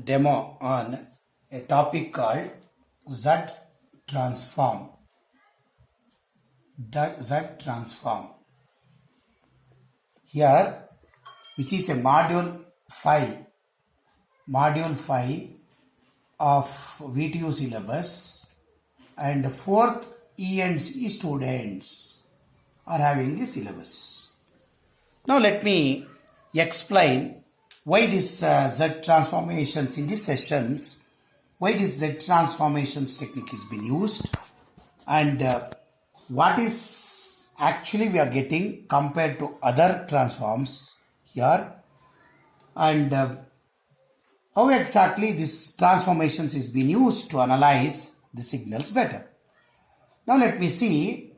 demo on a topic called Z transform. Z transform. Here, which is a module 5 of VTU syllabus, and 4th E&C students are having the syllabus. Now let me explain why this Z transformations in these sessions, why this Z transformations technique is being used, and what is actually we are getting compared to other transforms here, and how exactly this transformations is being used to analyze the signals better. Now let me see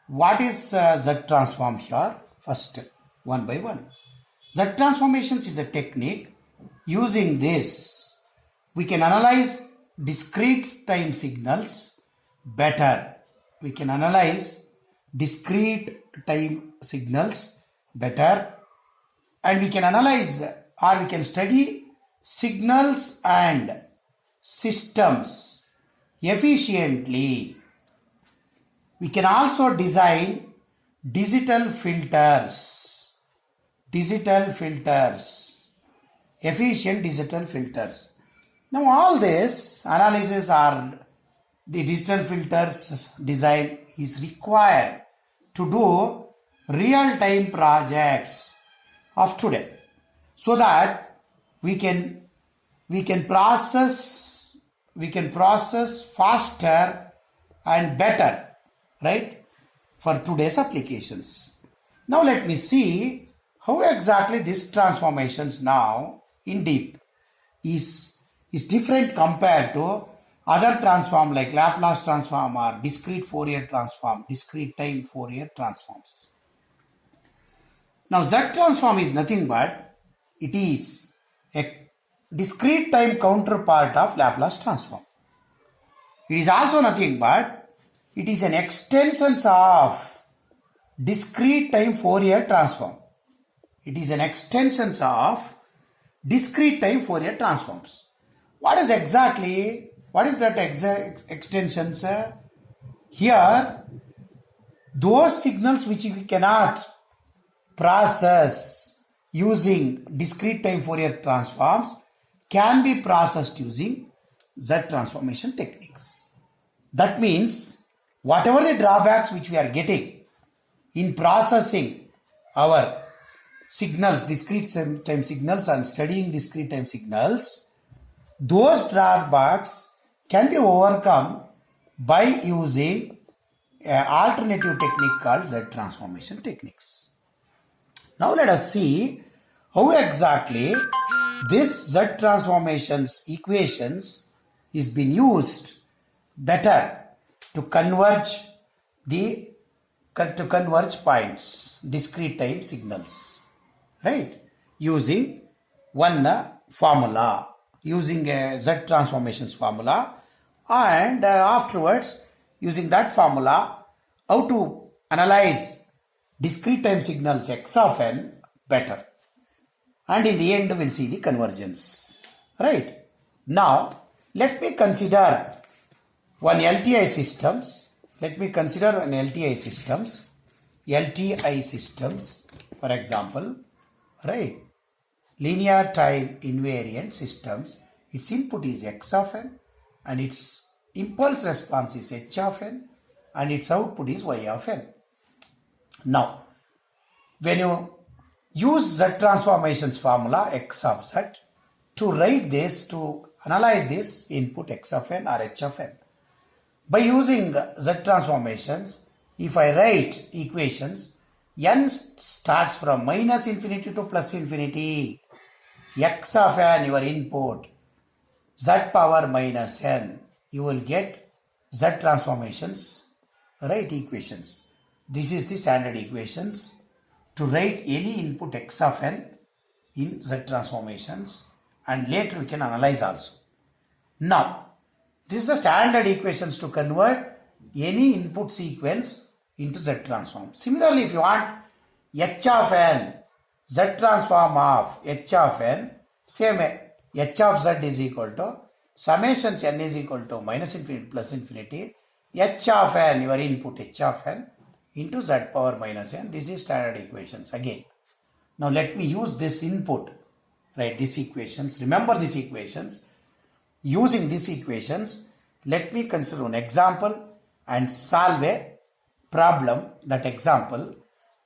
what is Z transform here first, one by one. Z transformations is a technique. Using this, we can analyze discrete time signals better. We can analyze discrete time signals better, and we can analyze or we can study signals and systems efficiently. We can also design digital filters, efficient digital filters. Now all this analysis or the digital filters design is required to do real-time projects of today, so that we can process faster and better, right, for today's applications. Now let me see how exactly this transformations now in deep is different compared to other transform like Laplace transform or discrete Fourier transform, discrete time Fourier transforms. Now Z transform is nothing but it is a discrete time counterpart of Laplace transform. It is also nothing but it is an extension of discrete time Fourier transform. It is an extension of discrete time Fourier transforms. What is that exact extensions? Here, those signals which we cannot process using discrete time Fourier transforms can be processed using Z transformation techniques. That means whatever the drawbacks which we are getting in processing our signals, discrete time signals, and studying discrete time signals, those drawbacks can be overcome by using an alternative technique called Z transformation techniques. Now let us see how exactly this Z transformations equations is being used better to converge points, discrete time signals, right, using one formula, using a Z transformations formula, and afterwards using that formula how to analyze discrete time signals x of n better, and in the end we'll see the convergence, right. Now let me consider one LTI systems. LTI systems, for example, right, linear time invariant systems. Its input is x of n and its impulse response is h of n and its output is y of n. Now, when you use Z transformations formula x of z to write this, to analyze this input x of n or h of n, by using Z transformations, if I write equations, n starts from minus infinity to plus infinity, x of n your input, z power minus n, you will get Z transformations, right, equations. This is the standard equations to write any input x of n in Z transformations, and later we can analyze also. Now, this is the standard equations to convert any input sequence into Z transform. Similarly, if you want h of n, Z transform of h of n, same h of z is equal to summation n is equal to minus infinity plus infinity h of n, your input h of n into z power minus n. This is standard equations again. Now let me use this input, right, these equations. Remember these equations. Using these equations, let me consider an example and solve a problem. That example,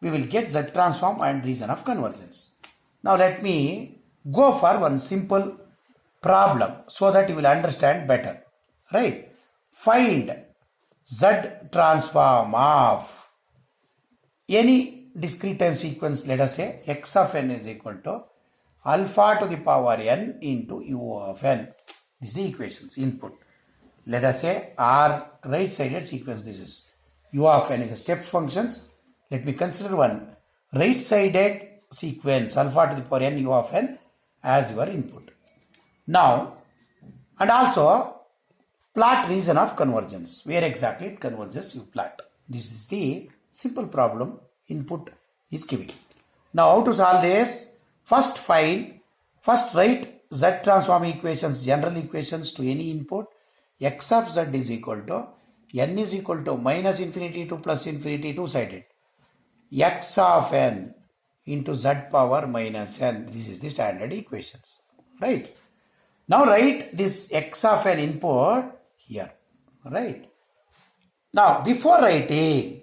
we will get Z transform and reason of convergence. Now let me go for one simple problem so that you will understand better, right? Find Z transform of any discrete time sequence. Let us say x of n is equal to alpha to the power n into u of n. This is the equations input. Let us say our right sided sequence. This is u of n is a step functions. Let me consider one right sided sequence alpha to the power n u of n as your input. Now, and also plot region of convergence. Where exactly it converges, you plot. This is the simple problem input is giving. Now how to solve this? First write Z transform equations, general equations to any input. X of z is equal to n is equal to minus infinity to plus infinity two-sided. X of n into z power minus n. This is the standard equations, right? Now write this x of n input here, right? Now before writing,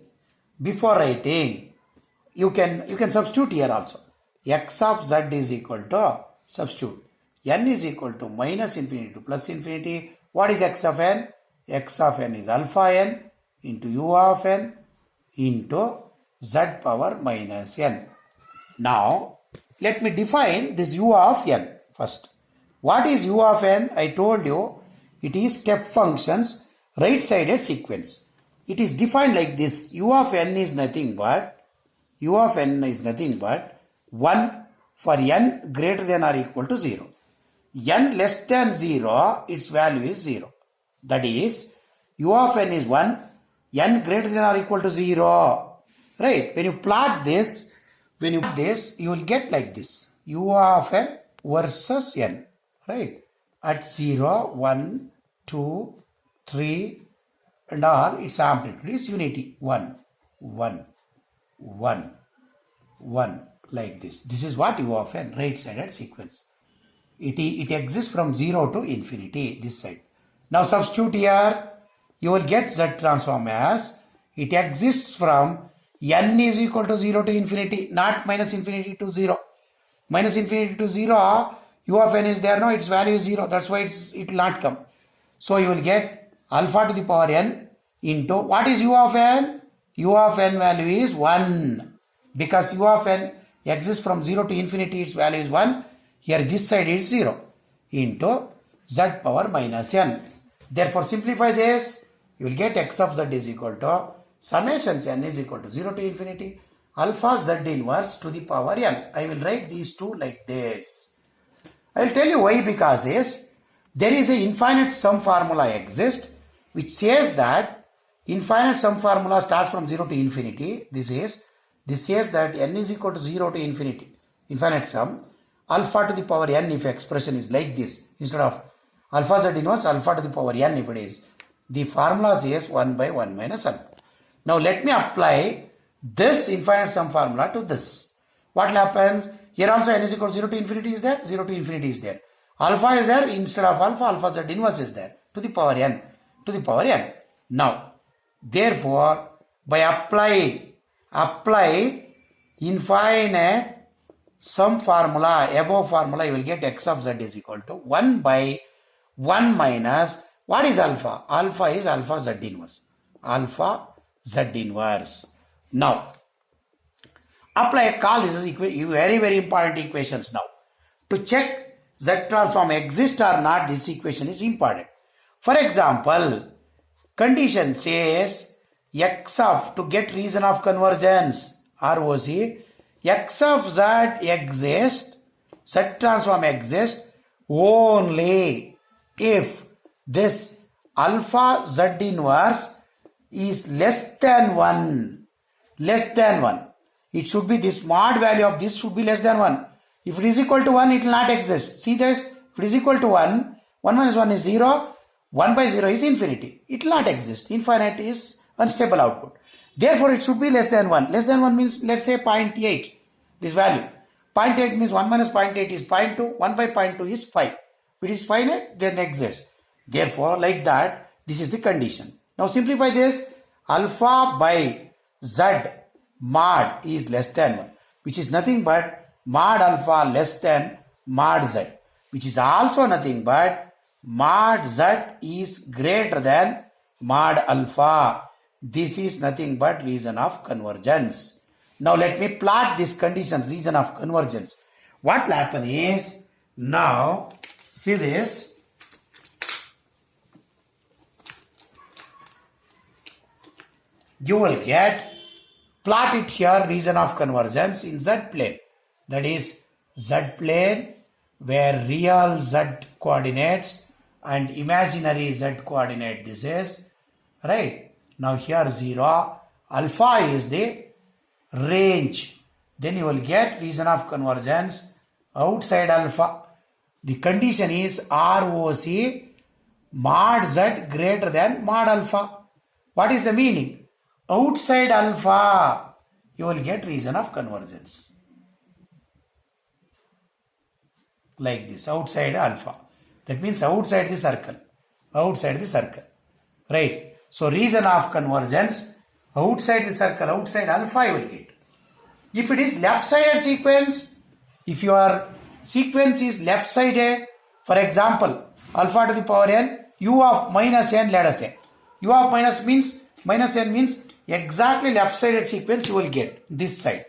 you can substitute here also. X of z is equal to, substitute, n is equal to minus infinity to plus infinity. What is x of n? X of n is alpha n into u of n into z power minus n. Now let me define this u of n first. What is u of n? I told you it is step functions right sided sequence. It is defined like this. U of n is nothing but 1 for n greater than or equal to 0. N less than 0, its value is 0. That is, u of n is 1, n greater than or equal to 0. Right? When you plot this, you will get like this. U of n versus n. Right? At 0, 1, 2, 3 and all, its amplitude is unity. 1, 1, 1, 1, like this. This is what u of n, right sided sequence. It exists from 0 to infinity, this side. Now substitute here, you will get Z transform as, it exists from n is equal to 0 to infinity, not minus infinity to 0. Minus infinity to 0, u of n is there, no, its value is 0, that's why it will not come. So you will get alpha to the power n into, what is u of n? U of n value is 1. Because u of n exists from 0 to infinity, its value is 1. Here this side is 0 into z power minus n. Therefore simplify this, you will get x of z is equal to summation n is equal to 0 to infinity alpha z inverse to the power n. I will write these two like this. I will tell you why, because there is a infinite sum formula exists which says that infinite sum formula starts from 0 to infinity. This says that n is equal to 0 to infinity, infinite sum, alpha to the power n if expression is like this, instead of alpha z inverse alpha to the power n if it is. The formula says 1 by 1 minus alpha. Now let me apply this infinite sum formula to this. What happens? Here also n is equal to 0 to infinity is there, 0 to infinity is there. Alpha is there, instead of alpha z inverse is there, to the power n, Now, therefore, by apply infinite sum formula, above formula, you will get x of z is equal to 1 by 1 minus, what is alpha? Alpha is alpha z inverse. Now, call this very, very important equations now. To check Z transform exists or not, this equation is important. For example, condition says x of, to get reason of convergence, ROC, x of z exists, Z transform exists only if this alpha z inverse is less than 1. It should be, this mod value of this should be less than 1. If it is equal to 1, it will not exist. See this, If it is equal to 1, 1 minus 1 is 0, 1 by 0 is infinity. It will not exist. Infinite is unstable output. Therefore, it should be less than 1. Less than 1 means, let's say 0.8, this value. 0.8 means 1 minus 0.8 is 0.2, 1 by 0.2 is 5. If it is finite, then exists. Therefore, like that, this is the condition. Now simplify this. Alpha by Z mod is less than 1, which is nothing but mod alpha less than mod Z, which is also nothing but mod Z is greater than mod alpha. This is nothing but reason of convergence. Now let me plot this condition, reason of convergence. What will happen is, now see this. You will get, plot it here, reason of convergence in Z plane. That is Z plane where real Z coordinates and imaginary Z coordinate this is, right? Now here 0, alpha is the range. Then you will get reason of convergence outside alpha. The condition is ROC mod Z greater than mod alpha. What is the meaning? Outside alpha, you will get reason of convergence. Like this, outside alpha. That means outside the circle. Outside the circle. Right. So reason of convergence, outside the circle, outside alpha you will get. If it is left-sided sequence, if your sequence is left-sided, for example, alpha to the power n, u of minus n, let us say. U of minus n means exactly left-sided sequence you will get this side.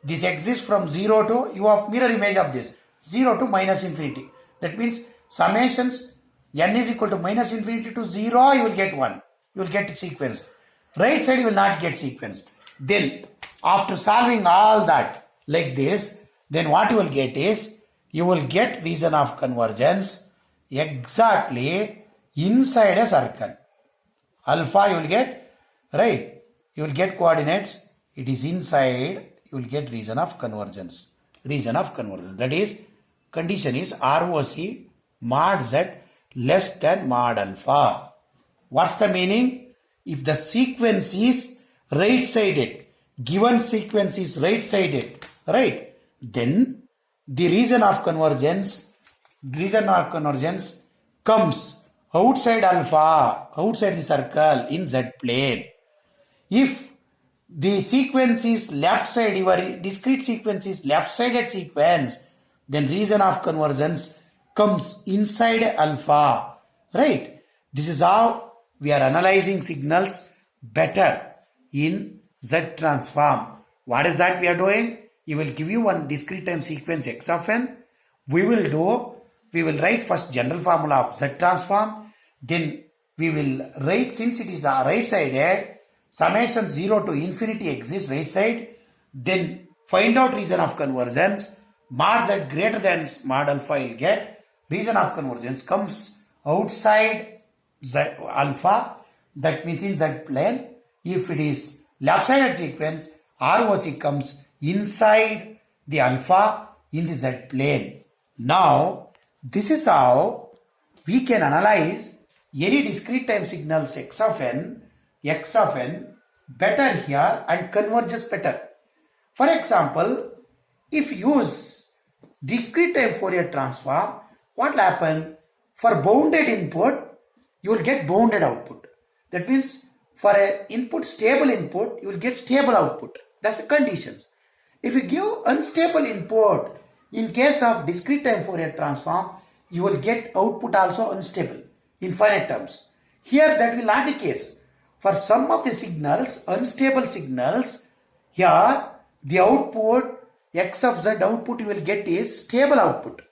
This exists from 0 to, you have mirror image of this, 0 to minus infinity. That means summations n is equal to minus infinity to 0, you will get 1. You will get sequence. Right side you will not get sequence. Then after solving all that like this, then what you will get is, you will get reason of convergence exactly inside a circle. Alpha you will get, right? You will get coordinates, it is inside, you will get reason of convergence. Reason of convergence. That is, condition is ROC mod Z less than mod alpha. What's the meaning? If the sequence is right-sided, given sequence is right-sided, right? Then the reason of convergence comes outside alpha, outside the circle in Z plane. If the sequence is left side, your discrete sequence is left-sided sequence, then reason of convergence comes inside alpha, right? This is how we are analyzing signals better in Z transform. What is that we are doing? He will give you one discrete time sequence x of n. We will write first general formula of Z transform. Then we will write, since it is right-sided, summation 0 to infinity exists right side. Then find out reason of convergence. Mod Z greater than mod alpha you will get. Reason of convergence comes outside Z alpha. That means in Z plane. If it is left-sided sequence, ROC comes inside the alpha in the Z plane. Now, this is how we can analyze any discrete time signals x of n better here and converges better. For example, if you use discrete time Fourier transform, what will happen? For bounded input, you will get bounded output. That means for a input, stable input, you will get stable output. That's the conditions. If you give unstable input, in case of discrete time Fourier transform, you will get output also unstable in finite terms. Here that will not be the case. For some of the signals, unstable signals, here the output, x of z output you will get is stable output.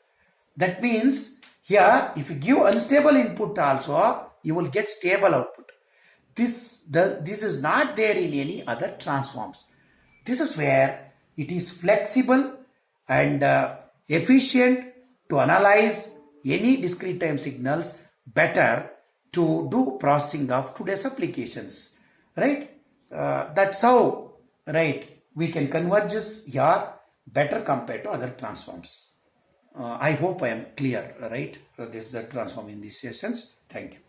That means here if you give unstable input also, you will get stable output. This is not there in any other transforms. This is where it is flexible and efficient to analyze any discrete time signals better to do processing of today's applications, right? That's how, right, we can converge here better compared to other transforms. I hope I am clear, right? This is the transform in these sessions. Thank you.